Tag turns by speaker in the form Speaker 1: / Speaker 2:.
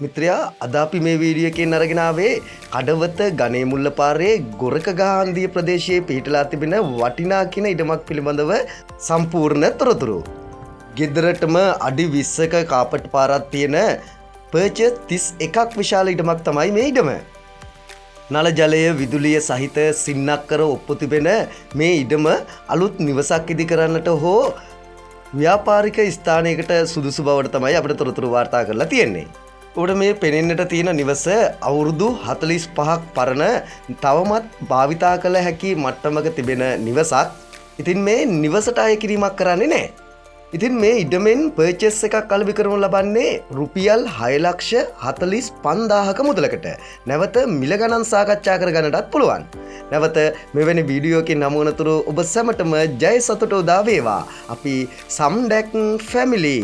Speaker 1: මිත්‍රයා අද අපි මේ වීඩියෝ එකෙන් අරගෙන ආවේ කඩවත ගණේ මුල්ල පාරේ ගොරකගහන්දිය ප්‍රදේශයේ පිහිටලා තිබෙන වටිනා කියන ඉඩමක් පිළිබඳව සම්පූර්ණ තොරතුරු. ගෙදරටම අඩි 20ක කාපට් පාරක් තියෙන පර්චස් 31ක් විශාල ඉඩමක් තමයි මේ ඉඩම. නල ජලය විදුලිය සහිත සින්නක්කර ඔප්පු තිබෙන මේ ඉඩම අලුත් නිවසක් ඉදි කරන්නට හෝ ව්‍යාපාරික ස්ථානයකට සුදුසු බවට තමයි අපිට තොරතුරු වාර්තා කරලා තියෙන්නේ. උඩ මේ පෙනෙන්නට තියෙන නිවස අවුරුදු 45ක් පරණ තවමත් භාවිතා කළ හැකි මට්ටමක තිබෙන නිවසක්. ඉතින් මේ නිවසට අය කිරීමක් කරන්නේ නැහැ. ඉතින් මේ ඉඩමෙන් පර්චස් එකක් අලෙවි කරනු ලබන්නේ රුපියල් 6,45,000ක මුදලකට. නැවත මිල ගණන් සාකච්ඡා කරගන්නටත් පුළුවන්. නැවත මෙවැනි වීඩියෝ එකකින් හමුවනතුරු ඔබ සැමටම ජය සතුට උදා වේවා. අපි සම්ඩැක් ෆැමිලි